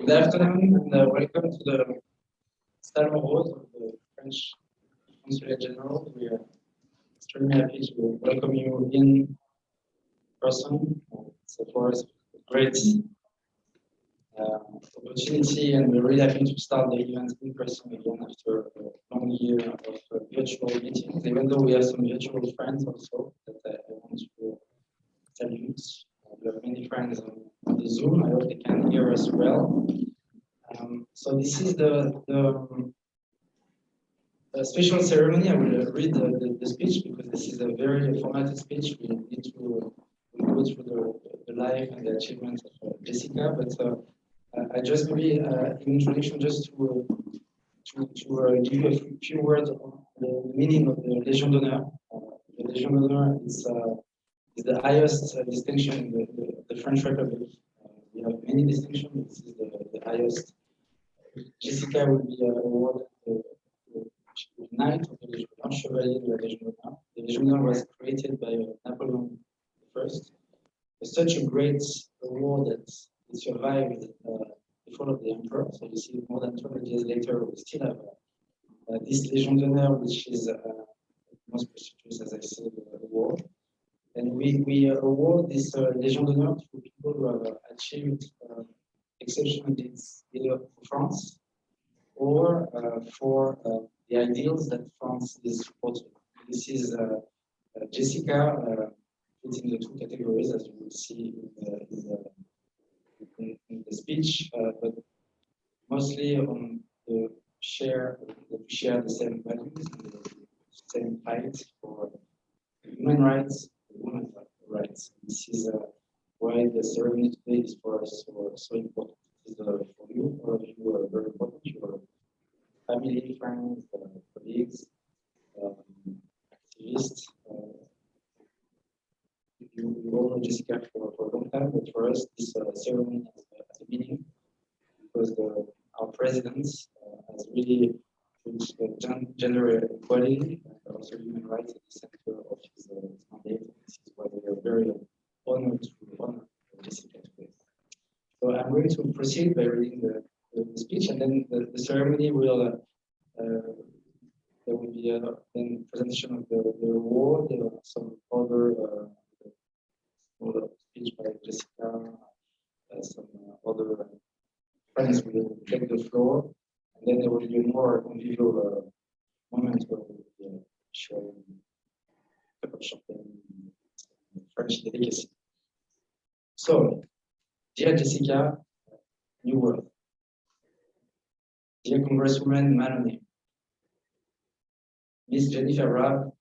Good afternoon and welcome to the Salon Rose of the French Consulate General. We are extremely happy to welcome you in person. It's for us a great opportunity, and we're really happy to start the event in person again after a long year of virtual meetings, even though we have some virtual friends also that I want to salute. We have many friends on the Zoom. I hope they can hear us well. So this is the special ceremony. I will read the speech because this is a very formatted speech. We need to go through the life and the achievements of Jessica, but I just maybe in introduction just to give you a few words on the meaning of the Légion d'honneur. The Légion d'honneur is the highest distinction in the French Republic. We have many distinctions. This is the highest. Jessica will be awarded the Knight of the Légion d'honneur, Chevalier de la Légion d'honneur. The Légion d'honneur was created by Napoleon I. It's such a great award that it survived the fall of the emperor. So you see, more than 200 years later, we still have this Légion d'honneur, which is the most prestigious, as I said, award. And we award this Légion d'honneur to people who have achieved exceptional deeds either for France or for the ideals that France is supporting. This is Jessica fits in the two categories, as you will see in the speech, but mostly on the share the same values, and the same fight for human rights, women's rights. This is why the ceremony today is for us so important. This is for you, all of you are very important. Your family, friends, colleagues, activists. You all know Jessica for a long time, but for us, this ceremony has a meaning because our president has really put gender equality and also human rights at the center of his mandate. This is why we are very honored to honor Jessica today. So I'm going to proceed by reading the speech, and then the ceremony will there will be then presentation of the award, some other speech by Jessica, some other friends will take the floor, and then there will be a more convivial moment where we will be sharing a cup of champagne, French delicacy. So, dear Jessica, New World. Dear Congresswoman Maloney, Miss Jennifer Raab,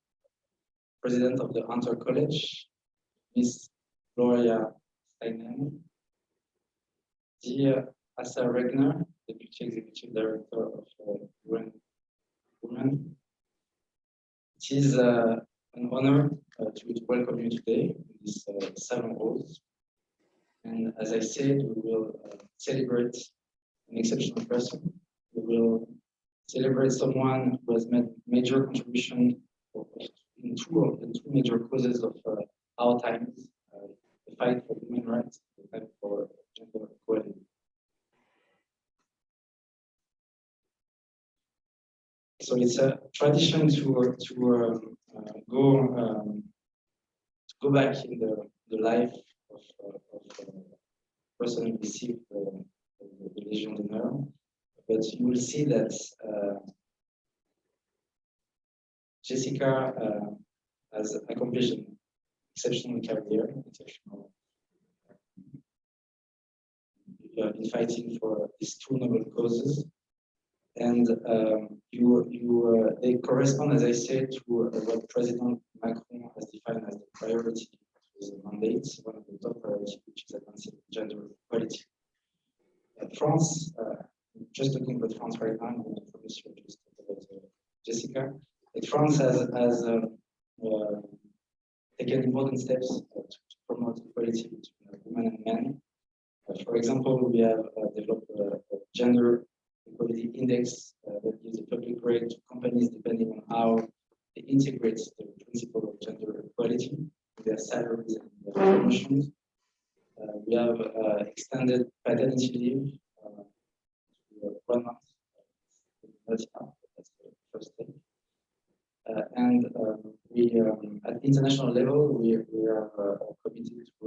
President of the Hunter College, Miss Gloria Steinem, dear Asa Regner, Deputy Executive Director of UN Women. It is an honor to welcome you today in this Salon Rose. And as I said, we will celebrate an exceptional person. We will celebrate someone who has made major contribution in two major causes of our times, the fight for human rights, the fight for gender equality. So it's a tradition to go back in the life of a person who received the Légion d'honneur. But you will see that Jessica has accomplished an exceptional career, you have been fighting for these two noble causes, and they correspond, as I said, to what President Macron has defined as the priority of his mandate, one of the top priorities, which is advancing gender equality. France, just talking about France right now, I'm going to focus here just about Jessica. But France has taken important steps to promote equality between women and men. For example, we have developed a gender equality index that gives a public grade to companies depending on how they integrate the principle of gender equality in their salaries and their promotions. We have extended paternity leave 1 month. Not enough, that's the first thing. And we, at the international level, we are committed to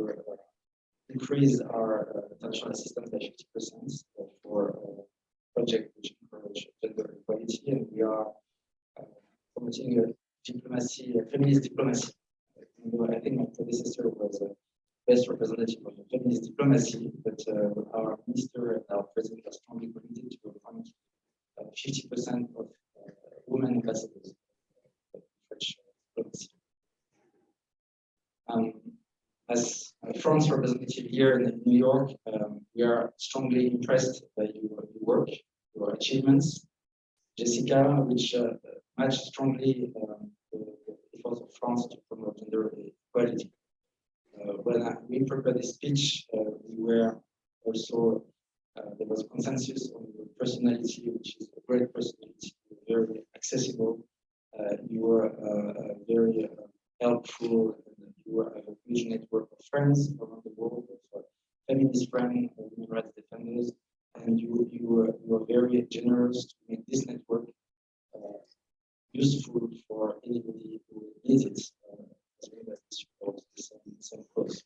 increase our international assistance by 50% for projects which encourage gender equality, and we are promoting diplomacy, feminist diplomacy. I think my predecessor was best representative of the feminist diplomacy, but our minister and our president are strongly committed to appoint 50% of women ambassadors in French diplomacy. As France representative here in New York, we are strongly impressed by your work, your achievements. Jessica, which match strongly the efforts of France to promote gender equality. When we prepared this speech, we were also, there was a consensus on your personality, which is a great personality, very accessible. You were very helpful, and you have a huge network of friends around the world, of feminist friends, human rights defenders, and you were very generous to make this network useful for anybody who needs it, as well as support the same cause.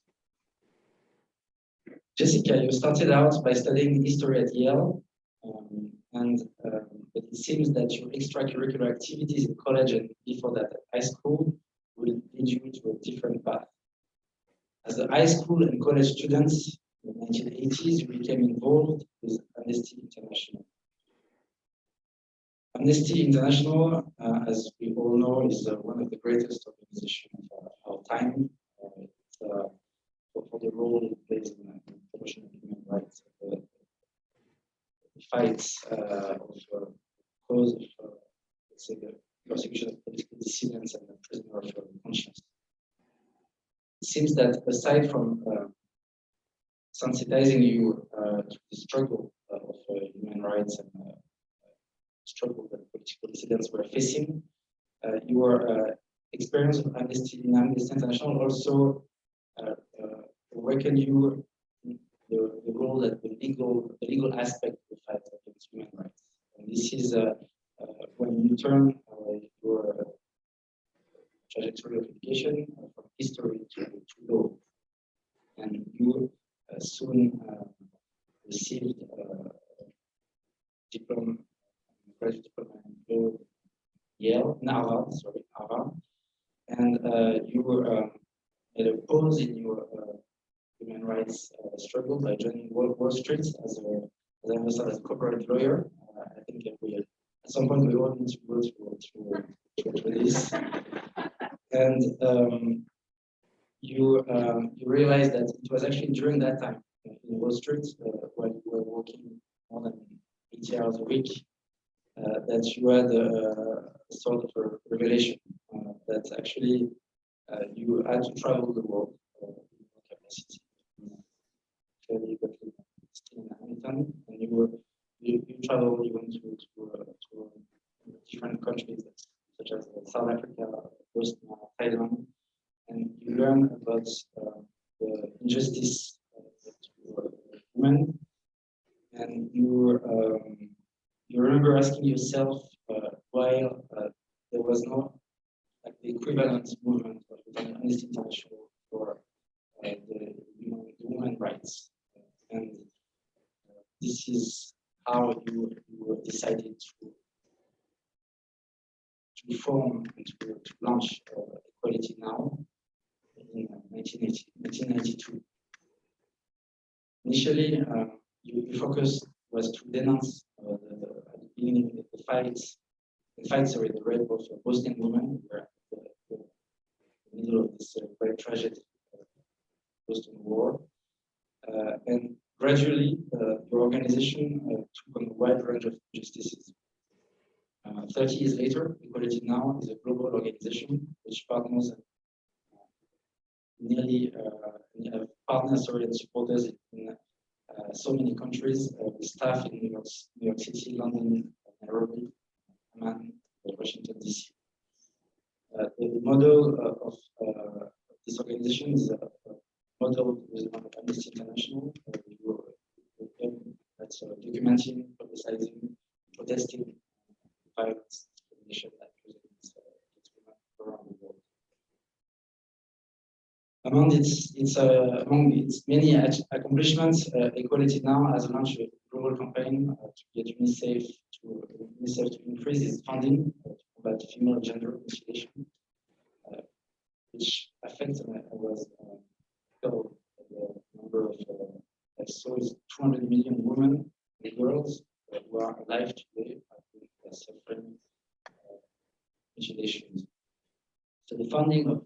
Jessica, you started out by studying history at Yale, but it seems that your extracurricular activities in college and before that at high school will lead you to a different path. As a high school and college students in the 1980s, you became involved with Amnesty International. Amnesty International, as we all know, is one of the greatest organizations of our time. For the role it plays in promotion of human rights, the fights of cause of, let's say, the persecution of political dissidents and the prisoner of conscience. It seems that aside from sensitizing you to the struggle of human rights and struggle that political dissidents were facing, your experience of Amnesty International also awakened you the role that the legal aspect of the fight against human rights. And this is when you turn your trajectory of education from history to law, and you soon received diploma, graduate diploma in law, Yale, Harvard, and you made a pause in your human rights struggle by joining Wall Street as I understand, as a corporate lawyer. I think at some point we all need to go through this. And you realized that it was actually during that time in Wall Street, while you were working more than 80 hours a week, that you had a sort of a revelation that actually you had to travel the world in your capacity. You got in Hamilton, and you traveled, you went to different countries such as South Africa, Bosnia, Thailand, and you learn about the injustice to women, and you remember asking yourself why there was no like the equivalent movement of the Amnesty International for the human rights, and this is how you decided to form and to launch Equality Now in 1992. Initially, your focus was to denounce at the beginning the rape of Bosnian women. Were in the middle of this very tragic Bosnian war, and gradually your organization took on a wide range of injustices. 30 years later, Equality Now is a global organization which partners and supporters in so many countries, with staff in New York City, London, Nairobi, Amman, Washington DC. The model of this organization is modeled with one of Amnesty International. That's documenting, publicizing testing violence discrimination that against women around the world. Among its many accomplishments, Equality Now has launched a global campaign to get UNICEF to increase its funding to combat female gender mutilation, which affects was told the number of I saw is 200 million women and girls who are alive today who are suffering mutilations. So the funding of a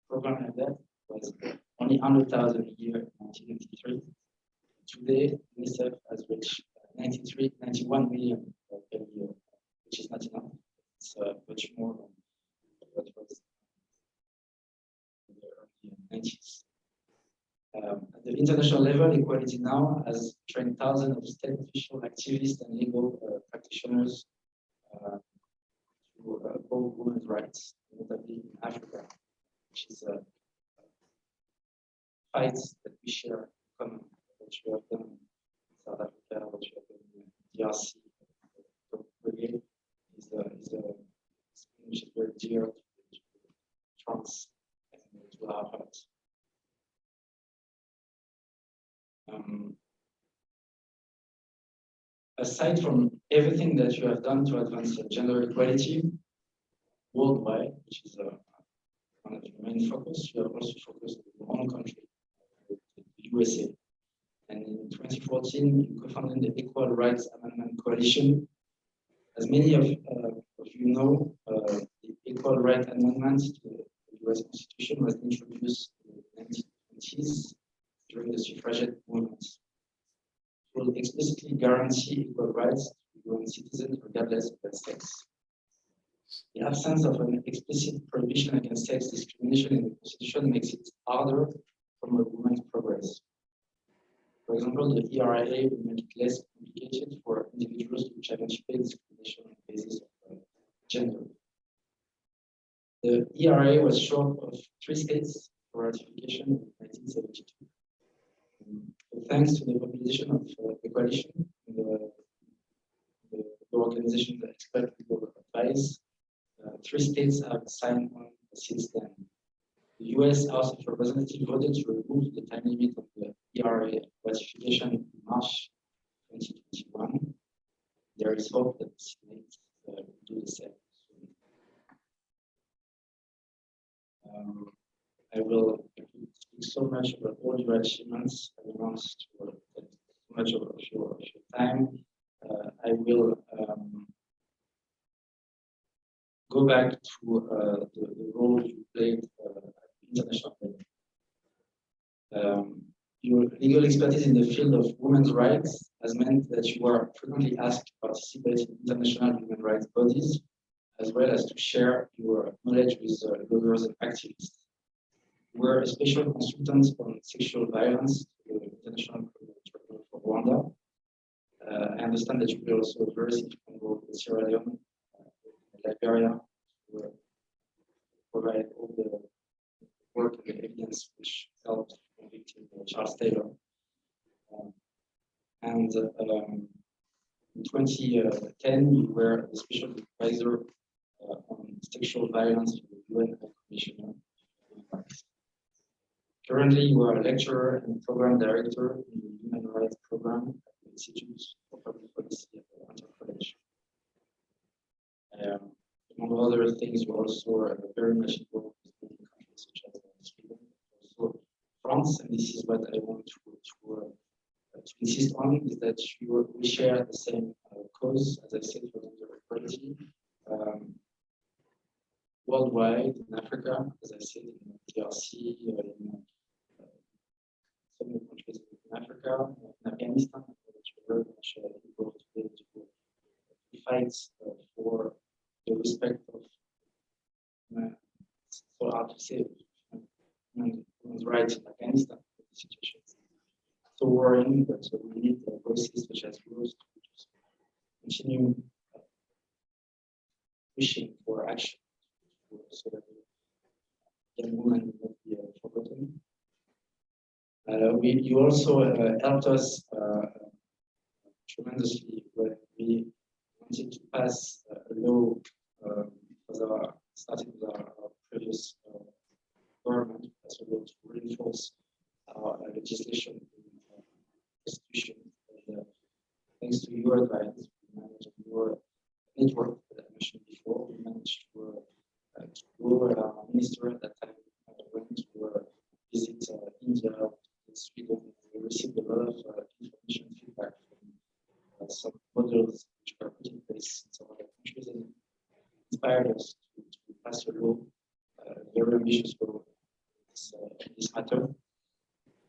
program like that was only 100,000 a year in 1993. Today, UNICEF has reached 91 million per year, which is not enough. It's much more than what was in the early 90s. At the international level, Equality Now has trained thousands of state official activists and legal practitioners to uphold women's rights, notably in Africa, which is a fight that we share in common, what you have done in South Africa, what you have done in DRC. Brigade is which is very dear to France and to our hearts. Aside from everything that you have done to advance gender equality worldwide, which is one of your main focus, you have also focused on your own country, the USA. And in 2014, you co-founded the Equal Rights Amendment Coalition. As many of you know, the Equal Rights Amendment to the US Constitution was introduced in the 1920s during the suffragette movement. It will explicitly guarantee equal rights to UN citizens regardless of their sex. The absence of an explicit prohibition against sex discrimination in the Constitution makes it harder to promote women's progress. For example, the ERIA will make it less complicated for individuals to challenge paid discrimination on the basis of gender. The ERIA was short of 3 states for ratification in 1972. Thanks to the mobilization of the coalition, the organization that expect legal advice, 3 states have signed on since then. The US House of Representatives voted to remove the time limit of the ERA ratification in March 2021. There is hope that the Senate will do the same soon. I will speak so much about all your achievements. I don't want to take so much of your time. I will go back to the role you played at the international level. Your legal expertise in the field of women's rights has meant that you are frequently asked to participate in international human rights bodies, as well as to share your knowledge with lawyers and activists. You were a special consultant on sexual violence to the International Tribunal for Rwanda. I understand that you play also a very significant role in Sierra Leone, Liberia, to provide all the work and the evidence which helped convict Charles Taylor. And in 2010, you were the special advisor on sexual violence to the UN High Commissioner for Human Rights. Currently, you are a lecturer and program director in the Human Rights Program at the Institute for Public Policy at the Hunter College. Among other things, you also very much involved with many countries such as Sweden, also France, and this is what I want to insist on, is that we share the same cause, as I said, for gender equality, worldwide, in Africa, as I said, in DRC, in so many countries in Africa, in Afghanistan, which are very much involved today to fight for the respect of, so hard to say, women's rights in Afghanistan. The situation is so worrying, but we need voices such as yours to just continue pushing for action so that young women will not be forgotten. You also helped us tremendously when we wanted pass a law starting with our previous government, as a law to reinforce our legislation in constitution. And, thanks to your advice, we managed your network that I mentioned before. We managed to go. Our minister at that time went to visit India, Sweden. We received a lot of information feedback from some models which were put in place in some other countries and inspired us to pass a law, very ambitious law in this matter.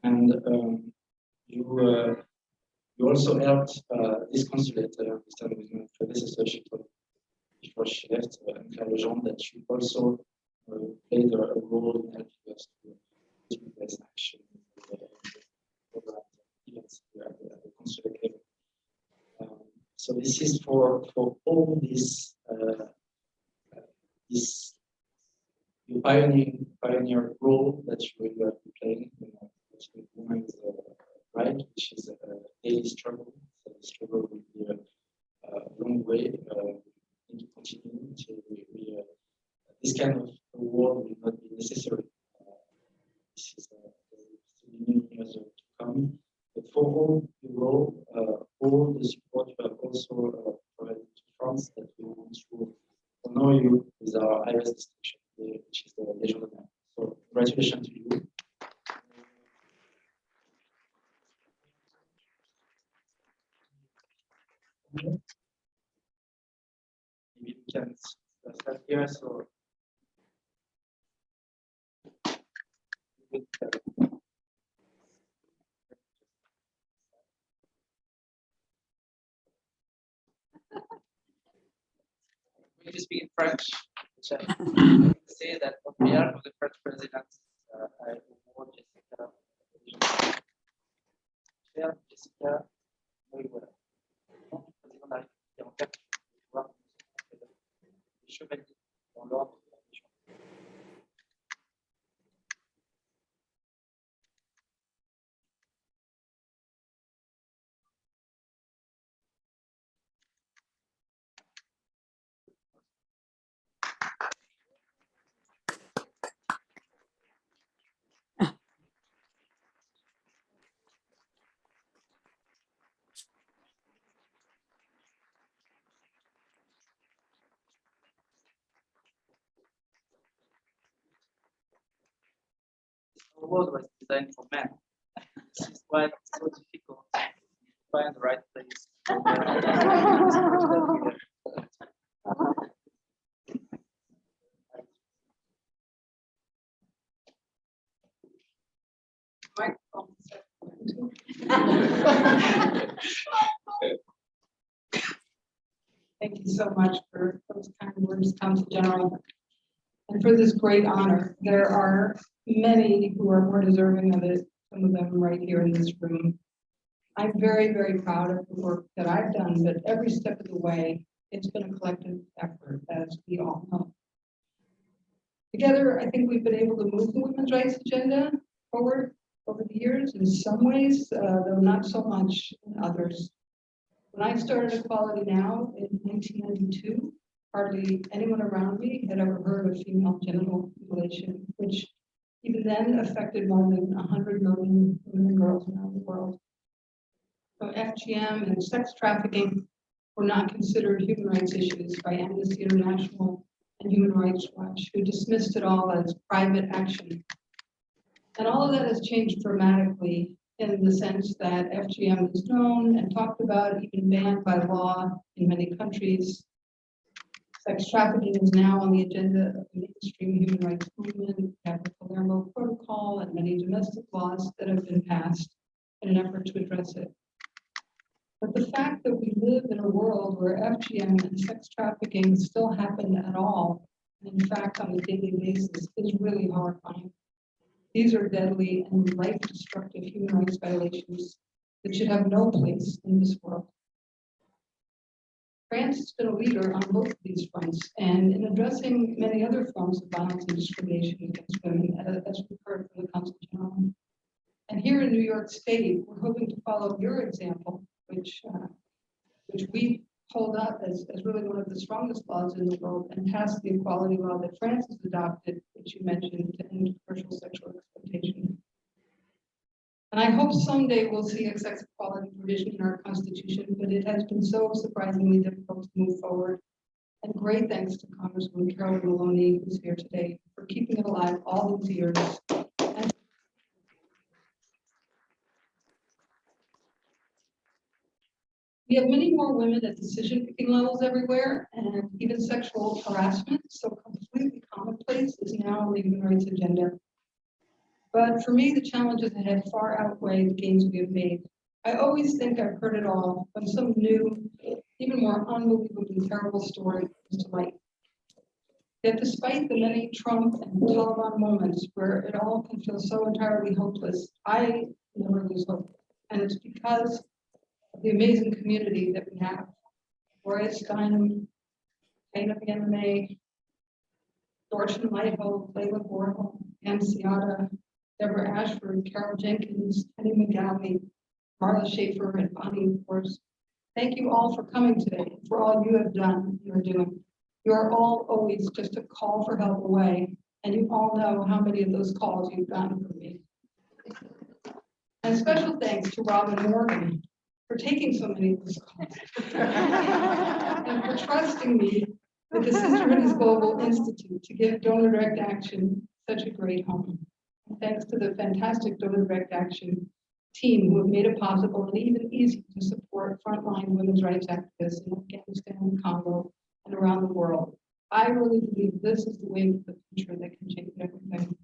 And you also helped this consulate, I understand, with my predecessor, she told before she left, and Claire Lejean, that she also played a role in helping us to put in place action events at the consulate level. So this is for all this this pioneer role that you will be playing in women's right, which is a daily struggle. So the struggle will be a long way. We need to continue until this kind of war will not be necessary. This is many years to come. But for all the role, all the support you have also provided to France, that we want to honor you with our highest distinction, which is the Légion d'honneur. So congratulations to you. Maybe we can start here. So we speak in French, which I say that on behalf of the French president, I award Jessica. Chère Jessica, oui, voilà. Président de la République en fait, pouvoir les chevaliers dans l'ordre de la Légion. The world was designed for men. This is why it's so difficult to find the right place. Thank you so much for those kind words, Council General, and for this great honor. There are many who are more deserving of it, some of them right here in this room. I'm very, very proud of the work that I've done, but every step of the way, it's been a collective effort, as we all know. Together, I think we've been able to move the women's rights agenda forward over the years in some ways, though not so much in others. When I started Equality Now in 1992, hardly anyone around me had ever heard of female genital mutilation, which even then affected more than 100 million women and girls around the world. So FGM and sex trafficking were not considered human rights issues by Amnesty International and Human Rights Watch, who dismissed it all as private action. And all of that has changed dramatically in the sense that FGM is known and talked about, even banned by law in many countries. Sex trafficking is now on the agenda of the mainstream human rights movement. We have the Palermo Protocol and many domestic laws that have been passed in an effort to address it. But the fact that we live in a world where FGM and sex trafficking still happen at all, and in fact on a daily basis, is really horrifying. These are deadly and life-destructive human rights violations that should have no place in this world. France has been a leader on both of these fronts, and in addressing many other forms of violence and discrimination against women, as we've heard from the Council General. And here in New York State, we're hoping to follow your example, which we hold up as really one of the strongest laws in the world and passed the equality law that France has adopted, which you mentioned, to end commercial sexual exploitation. And I hope someday we'll see a sex equality provision in our Constitution, but it has been so surprisingly difficult to move forward. And great thanks to Congresswoman Carolyn Maloney, who's here today, for keeping it alive all these years. And we have many more women at decision-making levels everywhere, and even sexual harassment, so completely commonplace, is now on the human rights agenda. But for me, the challenges ahead far outweigh the gains we have made. I always think I've heard it all when some new, even more unbelievably terrible story comes to light. Yet despite the many Trump and Taliban moments where it all can feel so entirely hopeless, I never lose hope. And it's because of the amazing community that we have. Gloria Steinem, Dana MMA, Dorchen Lighthope, Layla Borho, Ann Seata, Deborah Ashford, Carol Jenkins, Penny McGalley, Marla Schaefer, and Bonnie, of course. Thank you all for coming today, for all you have done and are doing. You are all always just a call for help away, and you all know how many of those calls you've gotten from me. And special thanks to Robin Morgan for taking so many of those calls and for trusting me with the Sisterhood Global Institute to give Donor Direct Action such a great home. And thanks to the fantastic Donor Direct Action team who have made it possible and even easy to support frontline women's rights activists in Afghanistan, Congo, and around the world. I really believe this is the way of the future that can change everything.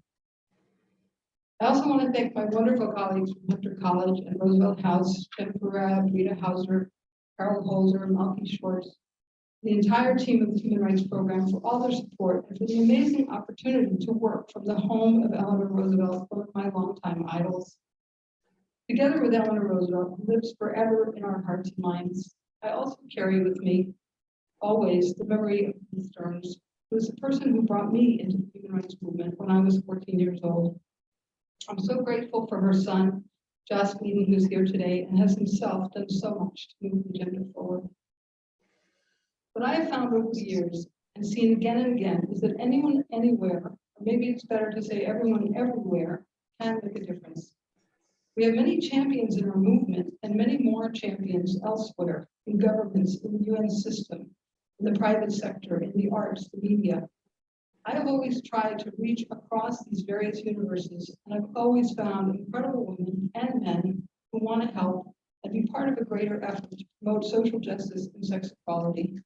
I also want to thank my wonderful colleagues from Hunter College and Roosevelt House, Jennifer Rabb, Rita Hauser, Carol Holzer, Malky Schwartz, the entire team of the Human Rights Program for all their support and for the amazing opportunity to work from the home of Eleanor Roosevelt, one of my longtime idols. Together with Eleanor Roosevelt, who lives forever in our hearts and minds, I also carry with me always the memory of Ruth Stearns, who is the person who brought me into the human rights movement when I was 14 years old. I'm so grateful for her son, Joss Whedon, who's here today and has himself done so much to move the agenda forward. What I have found over the years and seen again and again is that anyone, anywhere, or maybe it's better to say everyone, everywhere, can make a difference. We have many champions in our movement and many more champions elsewhere, in governments, in the UN system, in the private sector, in the arts, the media. I have always tried to reach across these various universes, and I've always found incredible women and men who want to help and be part of a greater effort to promote social justice and sex equality.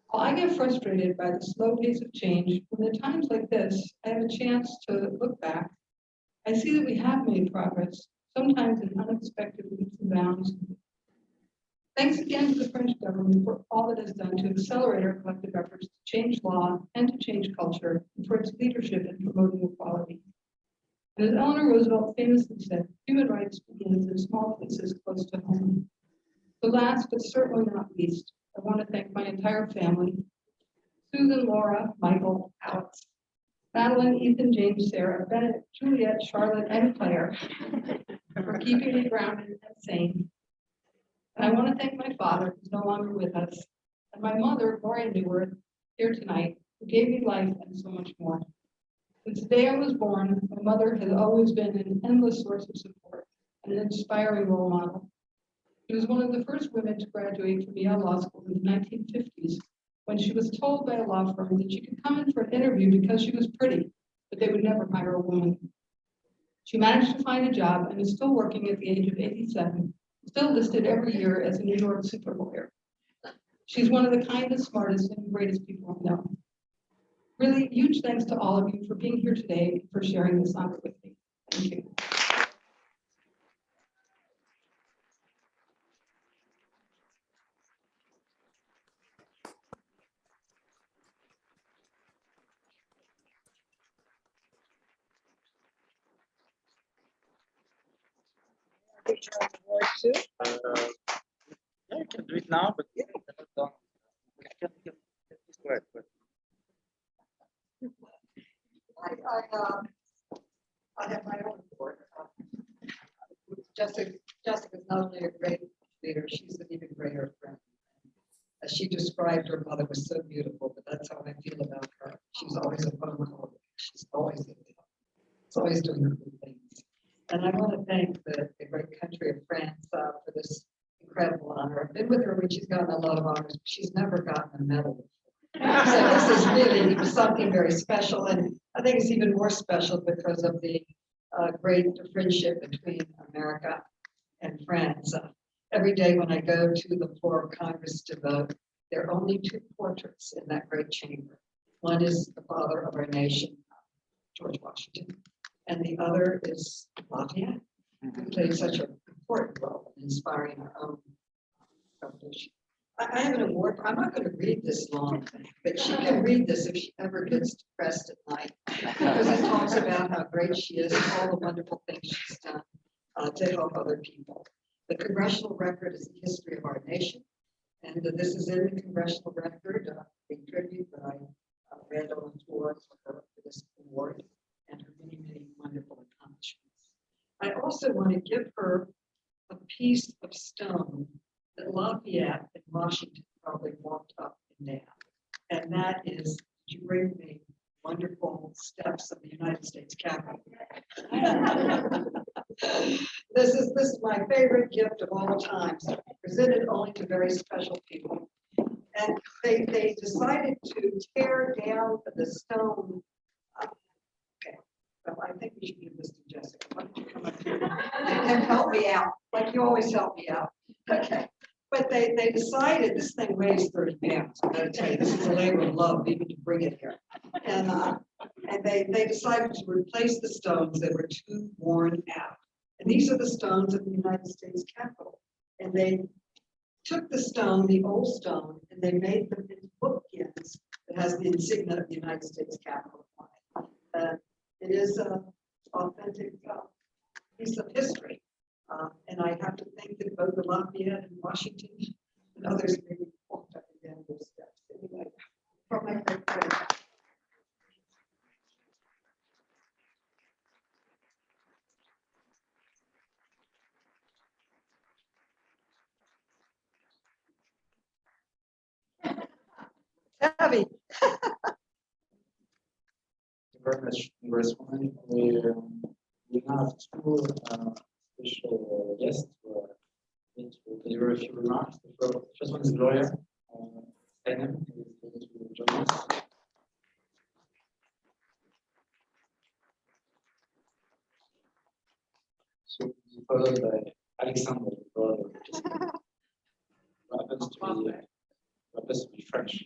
While I get frustrated by the slow pace of change, when at times like this, I have a chance to look back, I see that we have made progress, sometimes in unexpected leaps and bounds. Thanks again to the French government for all it has done to accelerate our collective efforts to change law and to change culture, and for its leadership in promoting equality. And as Eleanor Roosevelt famously said, human rights begins in small places close to home. So last, but certainly not least, I want to thank my entire family, Susan, Laura, Michael, Alex, Madeline, Ethan, James, Sarah, Bennett, Juliet, Charlotte, and Claire for keeping me grounded and sane. And I want to thank my father, who's no longer with us, and my mother, Gloria Newworth, here tonight, who gave me life and so much more. Since the day I was born, my mother has always been an endless source of support and an inspiring role model. She was one of the first women to graduate from Yale Law School in the 1950s, when she was told by a law firm that she could come in for an interview because she was pretty, but they would never hire a woman. She managed to find a job and is still working at the age of 87, still listed every year as a New York super lawyer. She's one of the kindest, smartest, and greatest people I know. Really, huge thanks to all of you for being here today and for sharing this honor with me. Thank you. Award too? Yeah, you can do it now, but yeah, that's done. Please go ahead. I have my own board. Jessica's not only a great leader, she's an even greater friend. As she described, her mother was so beautiful, but that's how I feel about her. She's always a phone call. She's always in there. She's always doing good things. And I want to thank the great country of France for this incredible honor. I've been with her when she's gotten a lot of honors, but she's never gotten a medal. So this is really something very special, and I think it's even more special because of the great friendship between America and France. Every day when I go to the floor of Congress to vote, there are only two portraits in that great chamber. One is the father of our nation, George Washington, and the other is Lafayette, who played such an important role in inspiring our own revolution. I have an award. I'm not going to read this long, but she can read this if she ever gets depressed at night, because it talks about how great she is and all the wonderful things she's done to help other people. The congressional record is the history of our nation, and this is in the congressional record, a tribute that I read on tour for this award and her many, many wonderful accomplishments. I also want to give her a piece of stone that Lafayette and Washington probably walked up and down, and that is, you bring the wonderful steps of the United States Capitol. This is my favorite gift of all times, presented only to very special people. And they decided to tear down the stone. Okay, so I think we should give this to Jessica. Why don't you come up here and help me out, like you always help me out. Okay. But they decided, this thing weighs 30 pounds. I'm going to tell you, this is a labor of love, even to bring it here. And they decided to replace the stones that were too worn out. And these are the stones of the United States Capitol. And they took the stone, the old stone, and they made them into bookends that has the insignia of the United States Capitol on it. It is an authentic piece of history. And I have to think that both the Lafayette and Washington and others maybe walked up and down those steps. Anyway, from my great friend. Heavy. Thank you very much, Congresswoman. We have two special guests who are going to deliver a few remarks. The first one is Gloria Steinem, who is going to join us. So be followed by Alexander, the brother of Jessica, who happens to be French.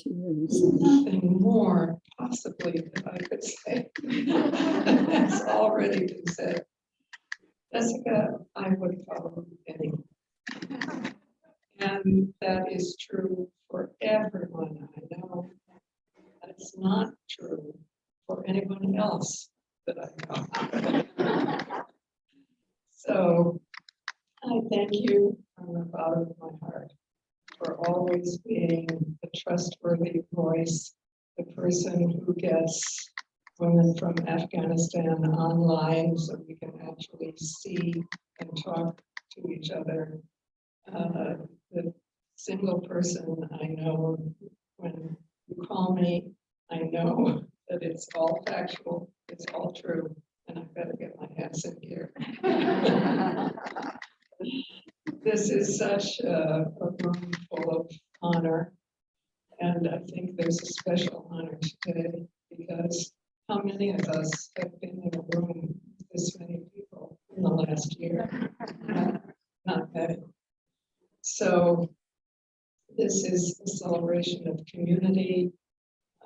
Nothing more possibly that I could say. It's already been said. Jessica, I would follow anyone. And that is true for everyone I know. That's not true for anyone else that I know. So I thank you from the bottom of my heart for always being a trustworthy voice, the person who gets women from Afghanistan online so we can actually see and talk to each other. The single person I know, when you call me, I know that it's all factual, it's all true, and I've got to get my ass in gear. This is such a room full of honor, and I think there's a special honor today because how many of us have been in a room with this many people in the last year? Not many. So this is a celebration of community,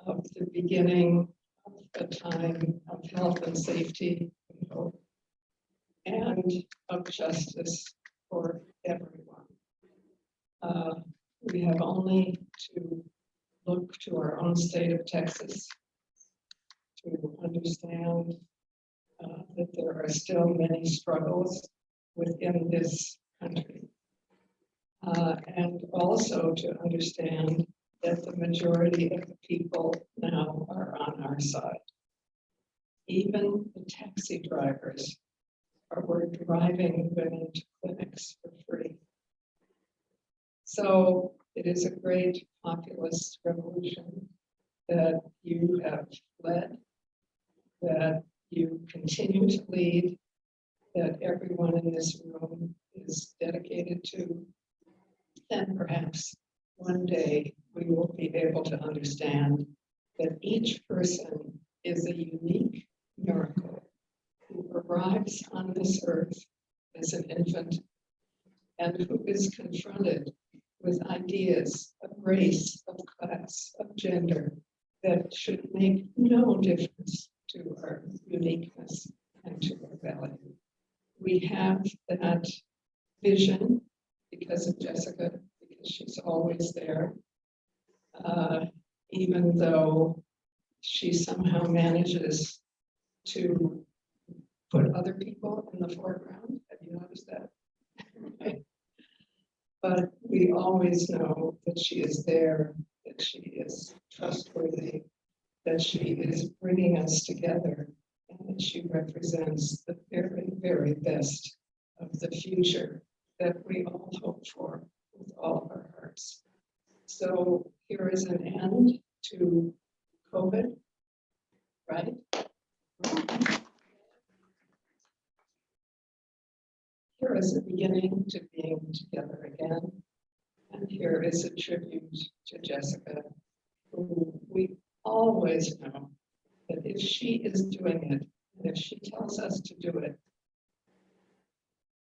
of the beginning of a time of health and safety and hope, and of justice for everyone. We have only to look to our own state of Texas to understand that there are still many struggles within this country. And also to understand that the majority of the people now are on our side. Even the taxi drivers were driving women to clinics for free. So it is a great populist revolution that you have led, that you continue to lead, that everyone in this room is dedicated to. And perhaps one day we will be able to understand that each person is a unique miracle who arrives on this earth as an infant and who is confronted with ideas of race, of class, of gender that should make no difference to our uniqueness and to our value. We have that vision because of Jessica, because she's always there, even though she somehow manages to put other people in the foreground. Have you noticed that? But we always know that she is there, that she is trustworthy, that she is bringing us together, and that she represents the very, very best of the future that we all hope for with all of our hearts. So here is an end to COVID, right? Here is a beginning to being together again. And here is a tribute to Jessica, who we always know that if she is doing it, and if she tells us to do it,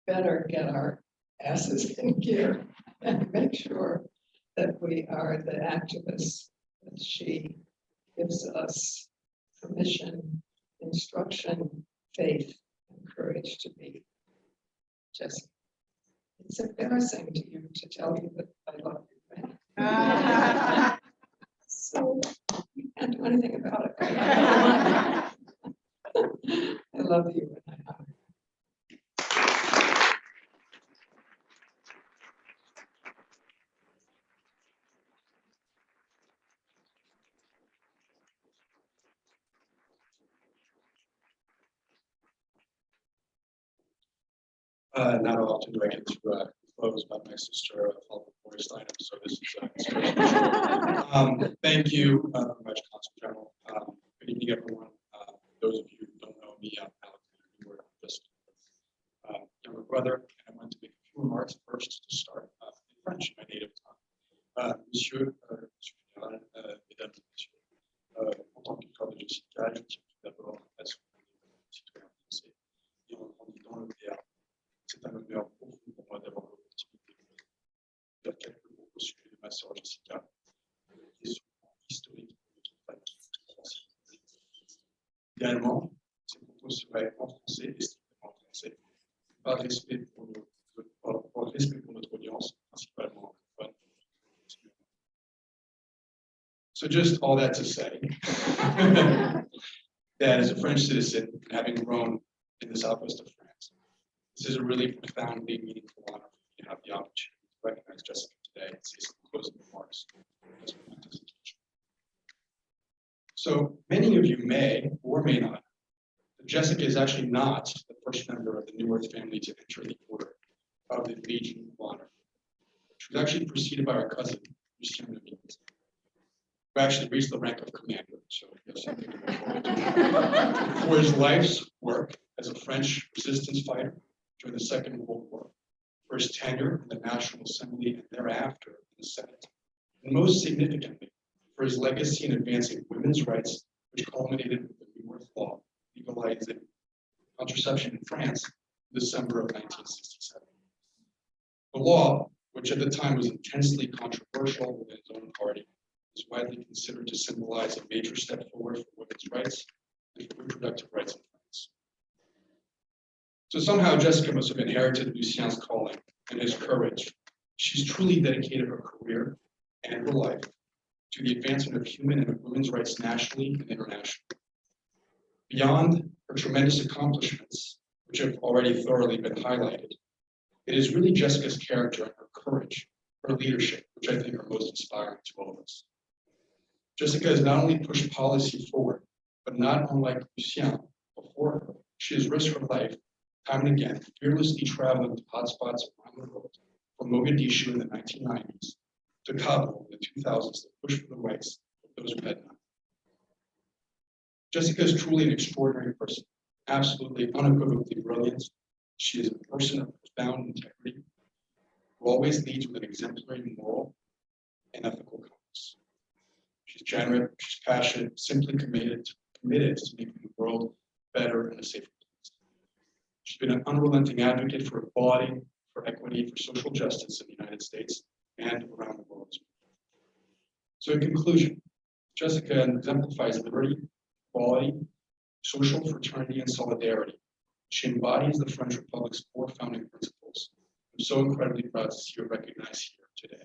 better get our asses in gear and make sure that we are the activists that she gives us permission, instruction, faith, and courage to be. Jessica, it's embarrassing to you to tell you that I love you, right? So you can't do anything about it. I love you and I honor you. Not often do I get to close by my sister, Paul Borstein, so this is thank you very much, Consul General. Good evening, everyone. Those of you who don't know me, I'm Alexander Neward. I'm just younger brother, and I want to make a few remarks first to start in French, my native tongue. Monsieur, Général, Mesdames et Messieurs, en tant que corps de Jessica, je tiens tout d'abord à souligner les citoyens français et en grandissant le théâtre. C'est un honneur profond pour moi d'avoir l'opportunité de faire quelques mots au sujet de ma sœur Jessica, qui est souvent historique de notre famille française. Idéalement, ces propos seraient en français et strictement en français, par respect pour notre audience, principalement anglophone. So just all that to say that as a French citizen, having grown in the southwest of France, this is a really profoundly meaningful honor for me to have the opportunity to recognize Jessica today and say some closing remarks. So many of you may or may not, but Jessica is actually not the first member of the Neward family to enter the order of the Legion of Honor. She was actually preceded by our cousin, Lucien Lemaitre, who actually reached the rank of commander. So he has something to look forward to. For his life's work as a French resistance fighter during the Second World War, for his tenure in the National Assembly and thereafter in the Senate, and most significantly, for his legacy in advancing women's rights, which culminated with the New Earth Law, legalizing contraception in France in December of 1967. The law, which at the time was intensely controversial within his own party, is widely considered to symbolize a major step forward for women's rights and for reproductive rights in France. So somehow Jessica must have inherited Lucien's calling and his courage. She's truly dedicated her career and her life to the advancement of human and women's rights nationally and internationally. Beyond her tremendous accomplishments, which have already thoroughly been highlighted, it is really Jessica's character and her courage, her leadership, which I think are most inspiring to all of us. Jessica has not only pushed policy forward, but not unlike Lucien before her, she has risked her life time and again, fearlessly traveling to hotspots around the world, from Mogadishu in the 1990s to Kabul in the 2000s to push for the rights of those who had none. Jessica is truly an extraordinary person, absolutely unequivocally brilliant. She is a person of profound integrity, who always leads with an exemplary moral and ethical compass. She's generous, she's passionate, simply committed to making the world better and a safer place. She's been an unrelenting advocate for equality, for equity, for social justice in the United States and around the world. So in conclusion, Jessica exemplifies liberty, equality, social fraternity, and solidarity. She embodies the French Republic's 4 founding principles. I'm so incredibly proud to see her recognized here today.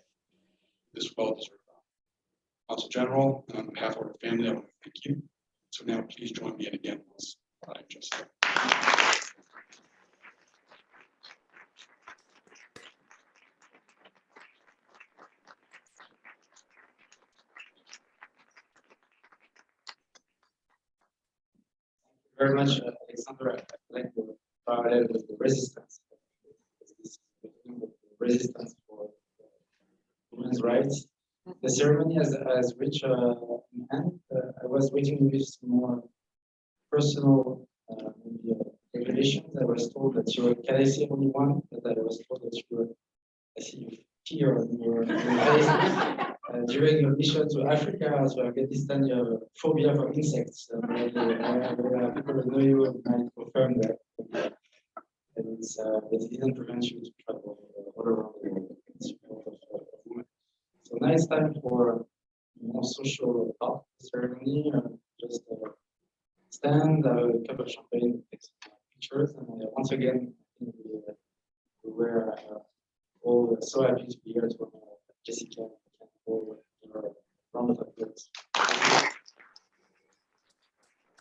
This well-deserved honor. Consul General, and on behalf of our family, I want to thank you. So now please join me in again, Jessica. Very much, Alexander. I like the parallel with the resistance. This resistance for women's rights. The ceremony has reached an end. I was waiting with some more personal regulations. I was told that you were, can I say only one? But I was told that you were, I see you fear on your face. During your mission to Africa, to Afghanistan, you have a phobia for insects. People who know you might confirm that. It didn't prevent you to travel all around the world in support of women. So now it's time for more social talk ceremony. Just stand, have a cup of champagne, take some pictures, and once again, I think we were all so happy to be here to Jessica. Round of applause.